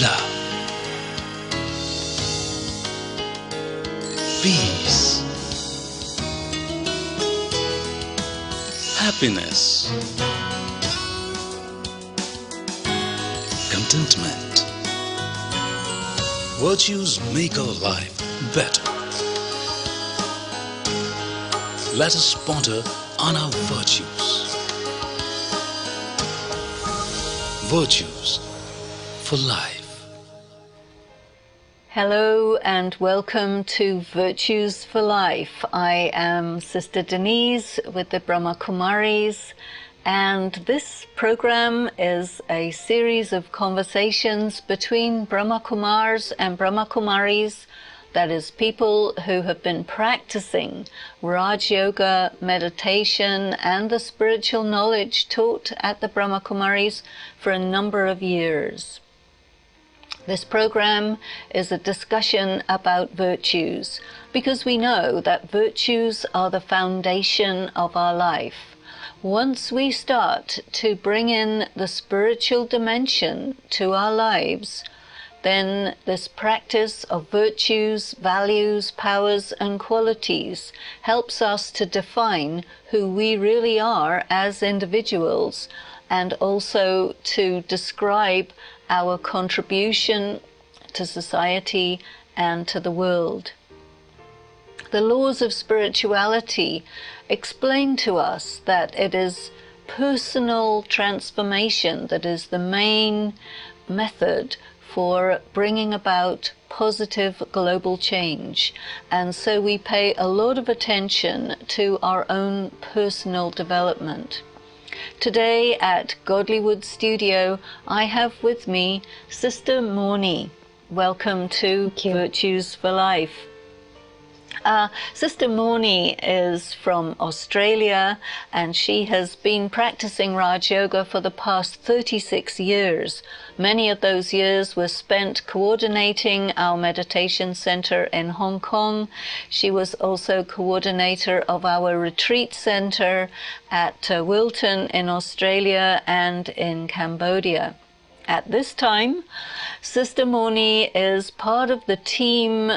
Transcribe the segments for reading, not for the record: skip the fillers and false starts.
love, peace, happiness, contentment. Virtues make our life better. Let us ponder on our virtues. Virtues for life. Hello and welcome to Virtues for Life. I am Sister Denise with the Brahma Kumaris, and this program is a series of conversations between Brahma Kumars and Brahma Kumaris, that is, people who have been practicing Rajyoga Meditation and the spiritual knowledge taught at the Brahma Kumaris for a number of years. This program is a discussion about virtues, because we know that virtues are the foundation of our life. Once we start to bring in the spiritual dimension to our lives, then this practice of virtues, values, powers, and qualities helps us to define who we really are as individuals, and also to describe our contribution to society and to the world. The laws of spirituality explain to us that it is personal transformation that is the main method for bringing about positive global change. And so we pay a lot of attention to our own personal development. Today at Godlywood Studio, I have with me Sister Morni. Welcome to Virtues for Life. Sister Morni is from Australia, and she has been practicing Raj Yoga for the past 36 years. Many of those years were spent coordinating our meditation center in Hong Kong. She was also coordinator of our retreat center at Wilton in Australia and in Cambodia. At this time, Sister Morni is part of the team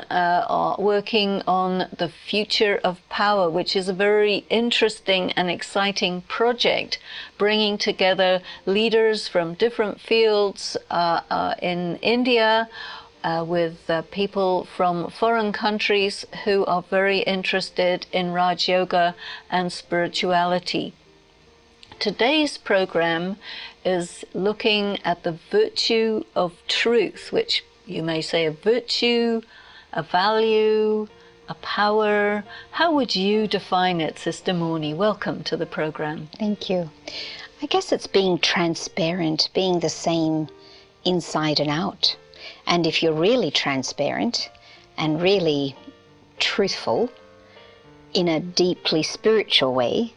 working on the Future of Power, which is a very interesting and exciting project, bringing together leaders from different fields in India with people from foreign countries who are very interested in Raj Yoga and spirituality. Today's program is looking at the virtue of truth, which you may say a virtue, a value, a power. How would you define it, Sister Morni? Welcome to the program. Thank you. I guess it's being transparent, being the same inside and out. And if you're really transparent and really truthful in a deeply spiritual way,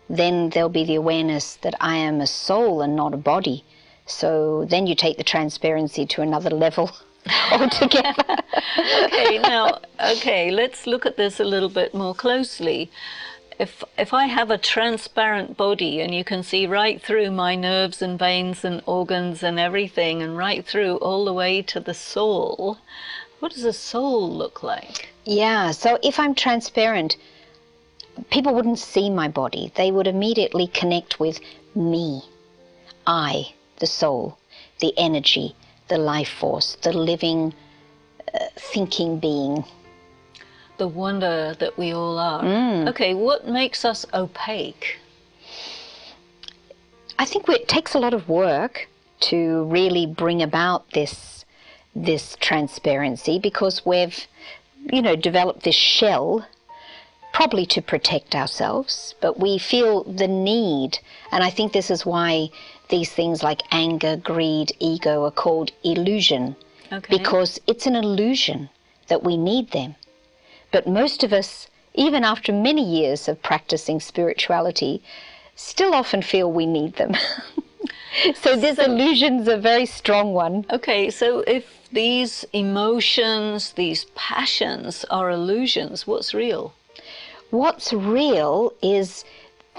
then there'll be the awareness that I am a soul and not a body. So then you take the transparency to another level altogether. Okay, let's look at this a little bit more closely. If I have a transparent body and you can see right through my nerves and veins and organs and everything, and right through all the way to the soul, what does a soul look like? Yeah, so if I'm transparent, people wouldn't see my body. They would immediately connect with me. I, the soul, the energy, the life force, the living, thinking being. The wonder that we all are. Okay, what makes us opaque? I think it takes a lot of work to really bring about this transparency, because we've, developed this shell probably to protect ourselves, but we feel the need, and I think this is why these things like anger, greed, ego are called illusion, because it's an illusion that we need them. But most of us, even after many years of practicing spirituality, still often feel we need them. So this illusion's a very strong one. Okay, so if these emotions, these passions are illusions, what's real? What's real is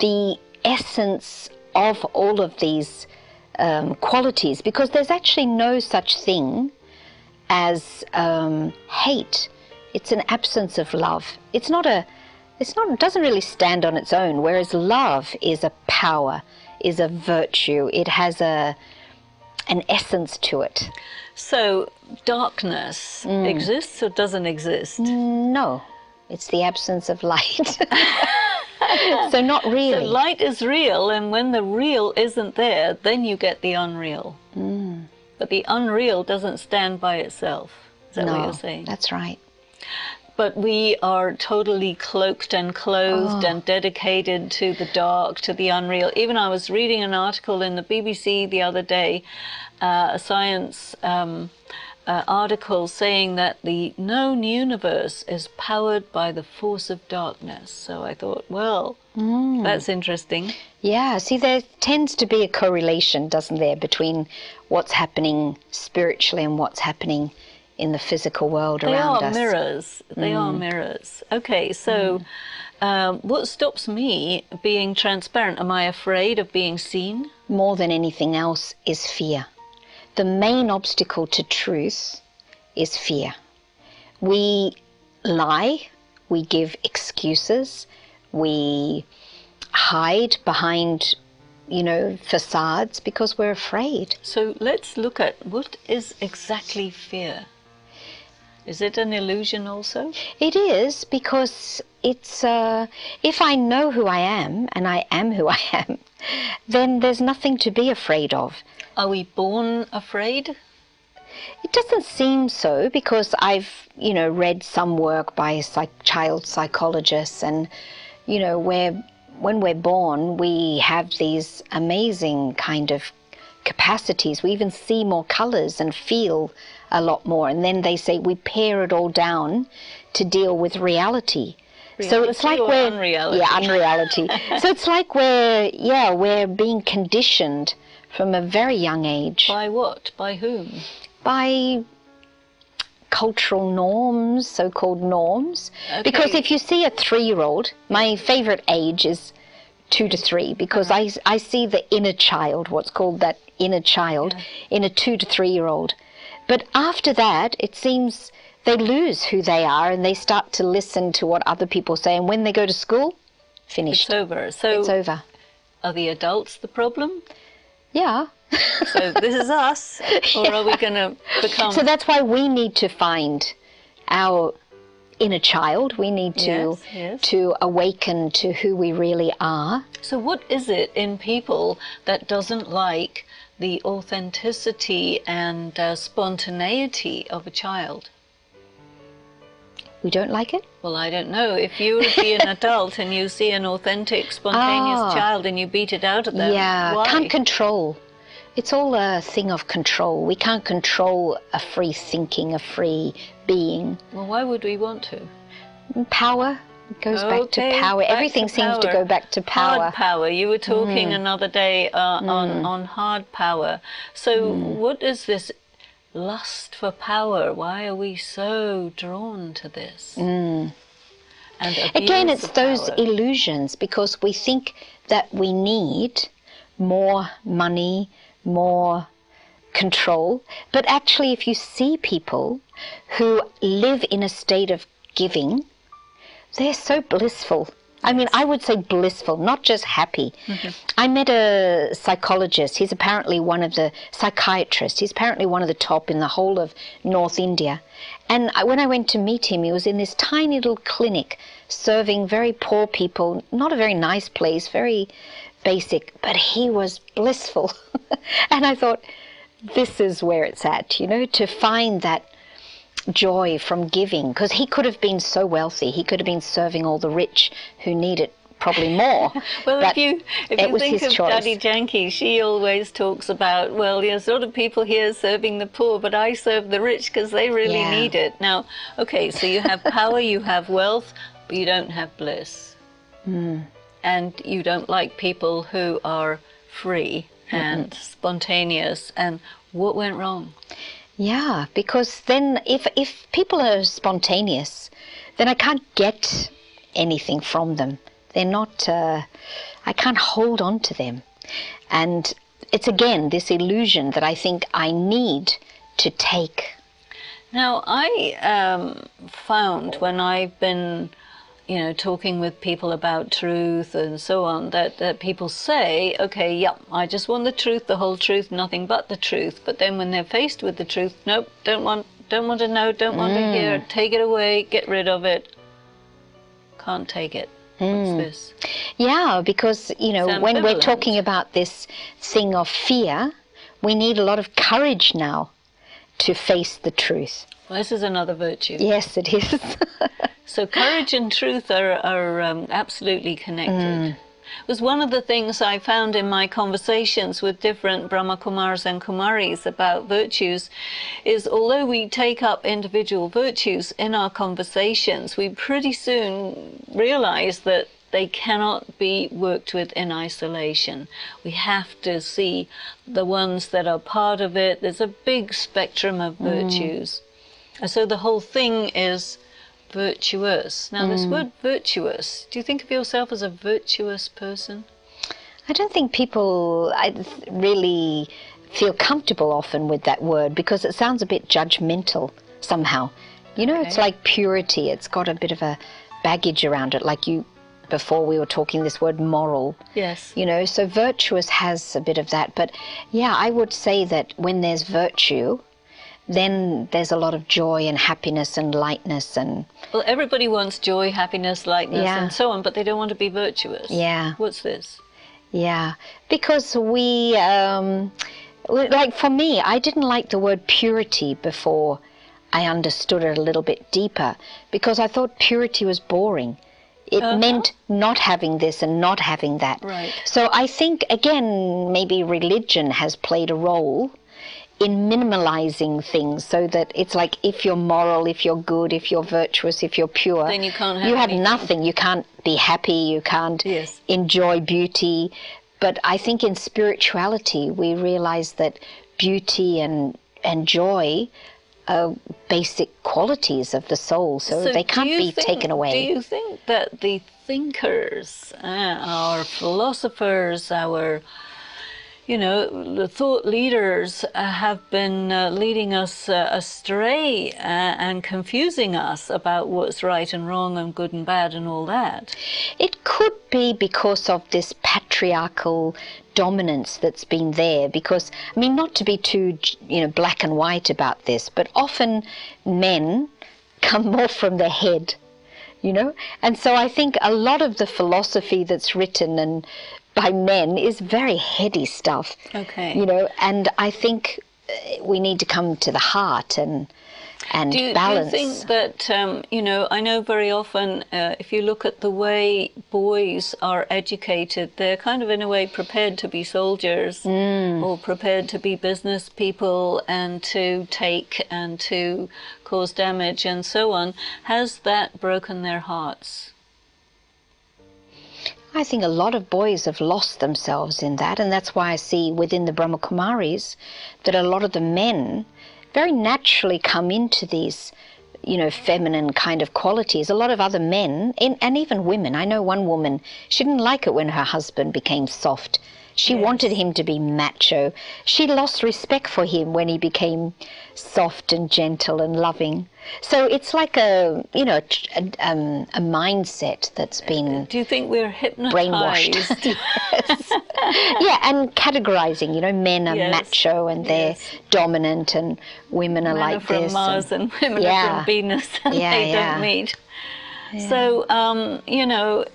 the essence of all of these qualities, because there's actually no such thing as hate. It's an absence of love. It doesn't really stand on its own, whereas love is a power, is a virtue. It has an essence to it. So darkness exists or doesn't exist? No, it's the absence of light. So not really. So light is real, and when the real isn't there, then you get the unreal. But the unreal doesn't stand by itself. Is that what you're saying? That's right. But we are totally cloaked and clothed and dedicated to the dark, to the unreal. Even I was reading an article in the BBC the other day, a science article saying that the known universe is powered by the force of darkness. So I thought, well, that's interesting. Yeah, see, there tends to be a correlation, doesn't there, between what's happening spiritually and what's happening in the physical world around us. They are mirrors. They are mirrors. Okay, so what stops me being transparent? Am I afraid of being seen? More than anything else is fear. The main obstacle to truth is fear. We lie, we give excuses, we hide behind, facades because we're afraid. So let's look at what is exactly fear. Is it an illusion also? It is, because it's if I know who I am, and I am who I am, then there's nothing to be afraid of. Are we born afraid? It doesn't seem so, because I've, read some work by child psychologists, and, when we're born, we have these amazing kind of capacities. We even see more colors and feel a lot more. And then they say we pare it all down to deal with reality. So it's like we're unreality. Yeah, unreality. So it's like we're being conditioned from a very young age. By what? By whom? By cultural norms, so-called norms. Okay. Because if you see a 3-year-old, my favorite age is 2 to 3, because I see the inner child, what's called that inner child, in a 2 to 3-year-old. But after that, it seems they lose who they are, and they start to listen to what other people say. And when they go to school, finished. It's over. So it's over. Are the adults the problem? Yeah. So this is us, or are we going to become... So that's why we need to find our inner child. We need to awaken to who we really are. So what is it in people that doesn't like the authenticity and spontaneity of a child? We don't like it? Well, I don't know. If you would be an adult and you see an authentic, spontaneous child and you beat it out of them, why? Can't control. It's all a thing of control. We can't control a free thinking, a free being. Well, why would we want to? Power. It goes back to power. Everything seems to go back to power. Hard power. You were talking another day on hard power. So what is this lust for power? Why are we so drawn to this? And again, it's those illusions, because we think that we need more money, more control. But actually, if you see people who live in a state of giving, they're so blissful. I mean, I would say blissful, not just happy. I met a psychologist. He's apparently one of the psychiatrists. He's apparently one of the top in the whole of North India. And when I went to meet him, he was in this tiny little clinic serving very poor people. Not a very nice place, very basic, but he was blissful. And I thought, this is where it's at, to find that joy from giving, because he could have been so wealthy. He could have been serving all the rich who need it probably more. Well, if you think of choice. Daddy Janki, she always talks about, well, there's a lot of people here serving the poor, but I serve the rich because they really need it. Now, okay, so you have power, you have wealth, but you don't have bliss. And you don't like people who are free and spontaneous. And what went wrong? Yeah, because then if people are spontaneous, then I can't get anything from them. They're not, I can't hold on to them. And it's again this illusion that I think I need to take. Now, I found when I've been, talking with people about truth and so on, that people say, okay, yep, I just want the truth, the whole truth, nothing but the truth. But then when they're faced with the truth, nope, don't want to know, don't want to hear, take it away, get rid of it. Can't take it. What's this? Yeah, because, when we're talking about this thing of fear, we need a lot of courage now to face the truth. Well, this is another virtue. Yes, it is. So courage and truth are absolutely connected. It was one of the things I found in my conversations with different Brahma Kumaris and Kumaris about virtues is, although we take up individual virtues in our conversations, we pretty soon realize that they cannot be worked with in isolation. We have to see the ones that are part of it. There's a big spectrum of virtues. And so the whole thing is virtuous. Now, this word virtuous, do you think of yourself as a virtuous person? I don't think people really feel comfortable often with that word because it sounds a bit judgmental somehow. It's like purity. It's got a bit of a baggage around it, like before we were talking this word moral. Yes. So virtuous has a bit of that. But yeah, I would say that when there's virtue, then there's a lot of joy and happiness and lightness and... Well, everybody wants joy, happiness, lightness and so on, but they don't want to be virtuous. Yeah. What's this? Yeah, because we, like for me, I didn't like the word purity before I understood it a little bit deeper because I thought purity was boring. It meant not having this and not having that. Right. So I think, again, maybe religion has played a role in minimalizing things so that it's like if you're moral, if you're good, if you're virtuous, if you're pure, then you can't have you have anything. nothing. You can't be happy, you can't enjoy beauty. But I think in spirituality we realize that beauty and joy are basic qualities of the soul, so they can't be taken away. Do you think that the thinkers, our philosophers, our the thought leaders have been leading us astray and confusing us about what's right and wrong and good and bad and all that? It could be because of this patriarchal dominance that's been there, because, I mean, not to be too, black and white about this, but often men come more from the head, and so I think a lot of the philosophy that's written and by men is very heady stuff. Okay. And I think we need to come to the heart and balance. Do you think that, I know very often if you look at the way boys are educated, they're kind of in a way prepared to be soldiers or prepared to be business people and to take and to cause damage and so on. Has that broken their hearts? I think a lot of boys have lost themselves in that, and that's why I see within the Brahma Kumaris that a lot of the men very naturally come into these, feminine kind of qualities. A lot of other men, and even women, I know one woman, she didn't like it when her husband became soft. She wanted him to be macho. She lost respect for him when he became soft and gentle and loving. So it's like a mindset that's been Do you think we're hypnotized? brainwashed. Yes. Yeah, and categorizing, men are macho and they're dominant and women are like from this. Mars and women are from Venus and they don't meet. Yeah. So,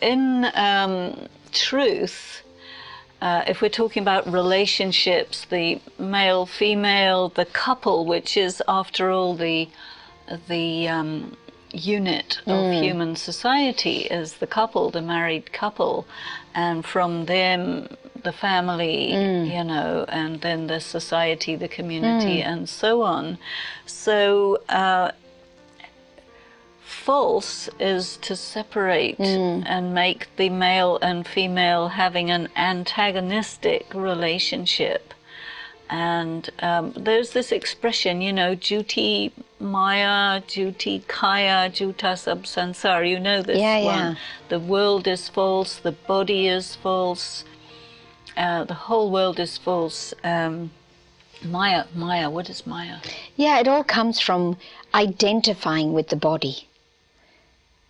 in truth, if we're talking about relationships, the male-female, the couple, which is, after all, the unit of human society, is the couple, the married couple, and from them, the family, and then the society, the community, and so on. So, false is to separate and make the male and female having an antagonistic relationship. And there's this expression, Juti Maya, Juti Kaya, Juta Sab Sansar. You know this one. The world is false, the body is false, the whole world is false. Maya, what is Maya? Yeah, it all comes from identifying with the body.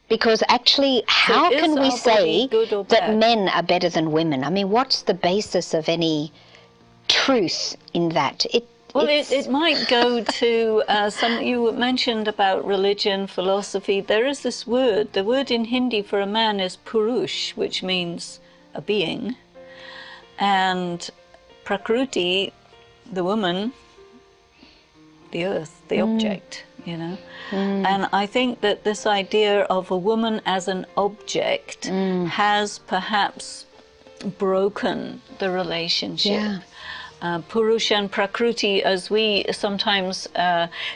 Because actually, how can we say that men are better than women? I mean, what's the basis of any truth in that? It might go to something you mentioned about religion, philosophy. There is this word. The word in Hindi for a man is purush, which means a being. And Prakruti, the woman, the earth, the object, you know. And I think that this idea of a woman as an object has perhaps broken the relationship. Yeah. Purusha and Prakruti, as we sometimes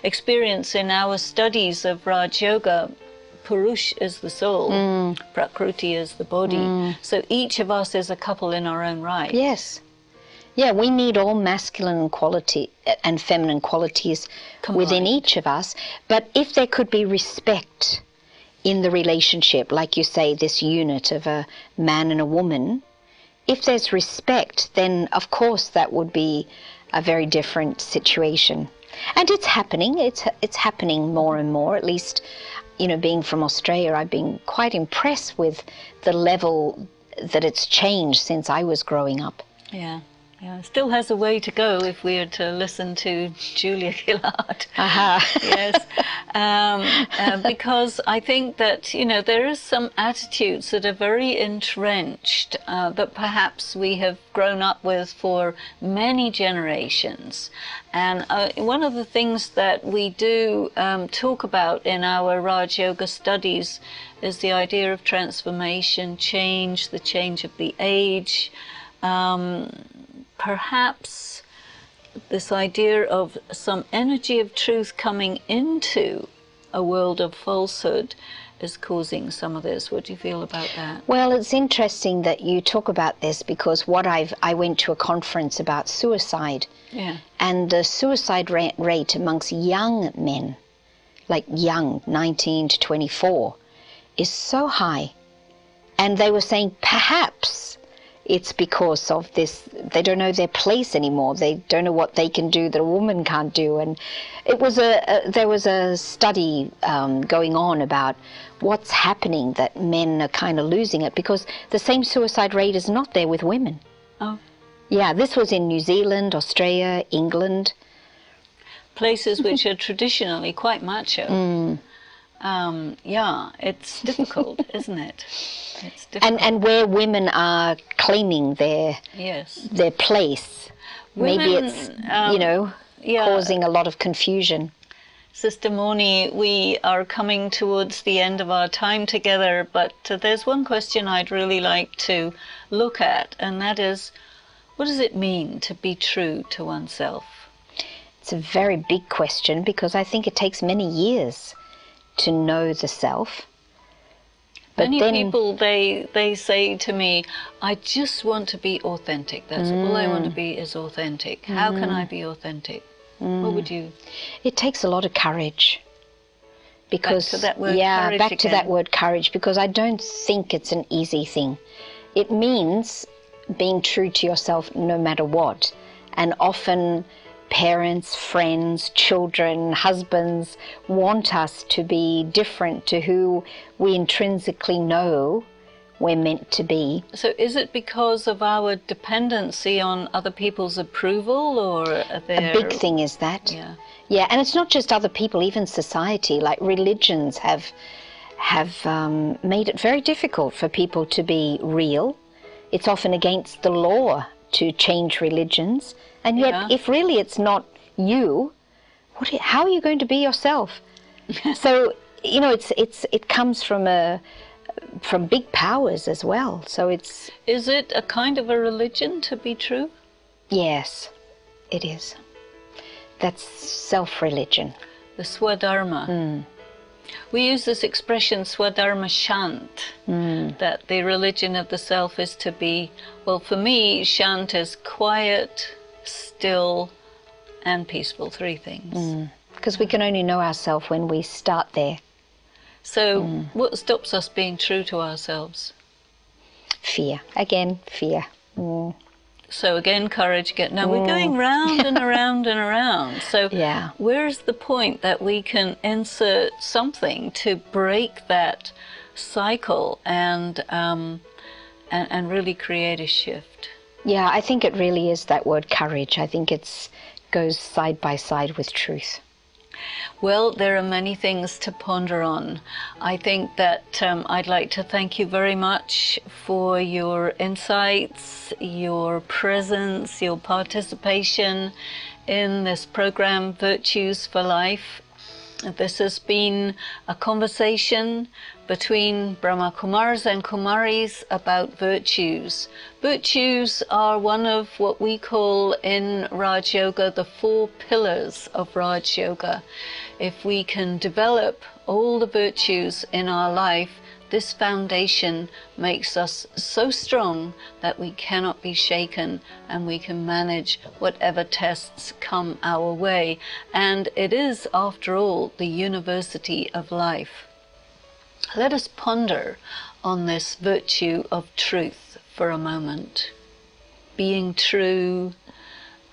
experience in our studies of Raj Yoga, Purush is the soul, Prakruti is the body. So each of us is a couple in our own right. Yes. Yeah, we need all masculine quality and feminine qualities within each of us. But if there could be respect in the relationship, like you say, this unit of a man and a woman, if there's respect, then of course that would be a very different situation. And it's happening. It's happening more and more. At least, you know, being from Australia, I've been quite impressed with the level that it's changed since I was growing up. Yeah. Yeah, still has a way to go if we are to listen to Julia Gillard. Yes, because I think that, you know, there is some attitudes that are very entrenched that perhaps we have grown up with for many generations. And one of the things that we do talk about in our Raj Yoga studies is the idea of transformation, change, the change of the age. Perhaps this idea of some energy of truth coming into a world of falsehood is causing some of this. What do you feel about that? Well, it's interesting that you talk about this, because I went to a conference about suicide. Yeah. And the suicide rate amongst young men, like young, 19 to 24, is so high. And they were saying perhaps it's because of this, they don't know their place anymore. They don't know what they can do that a woman can't do. And it was there was a study going on about what's happening, that men are kind of losing it, because the same suicide rate is not there with women. Oh. Yeah, this was in New Zealand, Australia, England. Places which are traditionally quite macho. Yeah, it's difficult, isn't it? It's difficult. And where women are claiming their place, women, maybe it's causing a lot of confusion. Sister Morni, we are coming towards the end of our time together, but there's one question I'd really like to look at, and that is, what does it mean to be true to oneself? It's a very big question, because I think it takes many years to know the self. But many people, they say to me, I just want to be authentic. That's all I want to be, is authentic. How can I be authentic? What would you? It takes a lot of courage. Because, back to that word courage back to again. that word courage, because I don't think it's an easy thing. It means being true to yourself no matter what. And often parents, friends, children, husbands want us to be different to who we intrinsically know we're meant to be. So is it because of our dependency on other people's approval, or are there... A big thing is that. Yeah, and it's not just other people, even society. Like religions have made it very difficult for people to be real. It's often against the law to change religions. And yet, if really it's not you, how are you going to be yourself? So, you know, it comes from big powers as well. So it's... Is it a kind of a religion to be true? Yes, it is. That's self-religion. The Swadharma. We use this expression, Swadharma Shant, that the religion of the self is to be, well, for me, Shant is quiet, still, and peaceful, 3 things. Because we can only know ourselves when we start there. So what stops us being true to ourselves? Fear. Again, fear. So again, courage. Now we're going round and around and around. So Yeah. where's the point that we can insert something to break that cycle and really create a shift? Yeah, I think it really is that word courage. I think it's goes side by side with truth. Well, there are many things to ponder on. I think that I'd like to thank you very much for your insights, your presence, your participation in this program, Virtues for Life. This has been a conversation between Brahma Kumaris and Kumaris about virtues. Virtues are one of what we call in Raj Yoga the 4 pillars of Raj Yoga. If we can develop all the virtues in our life, this foundation makes us so strong that we cannot be shaken, and we can manage whatever tests come our way. And it is, after all, the university of life. Let us ponder on this virtue of truth for a moment. Being true,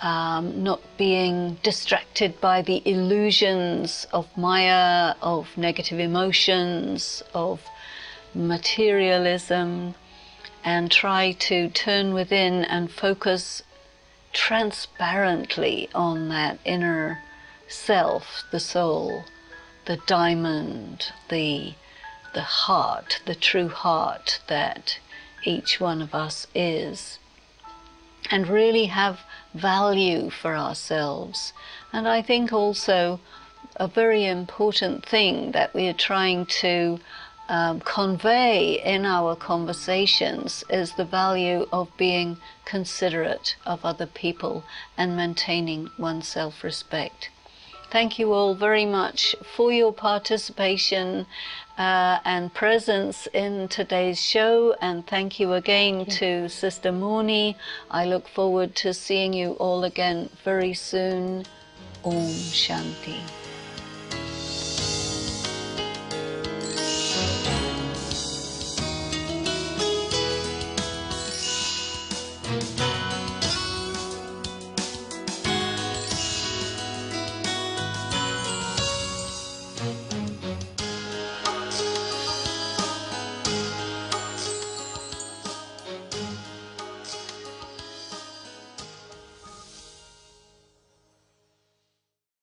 not being distracted by the illusions of Maya, of negative emotions, of materialism, and try to turn within and focus transparently on that inner self, the soul, the diamond, the heart, the true heart that each one of us is, and really have value for ourselves. And I think also a very important thing that we are trying to convey in our conversations is the value of being considerate of other people and maintaining one's self-respect. Thank you all very much for your participation and presence in today's show, and thank you again to Sister Morni. I look forward to seeing you all again very soon. Om Shanti.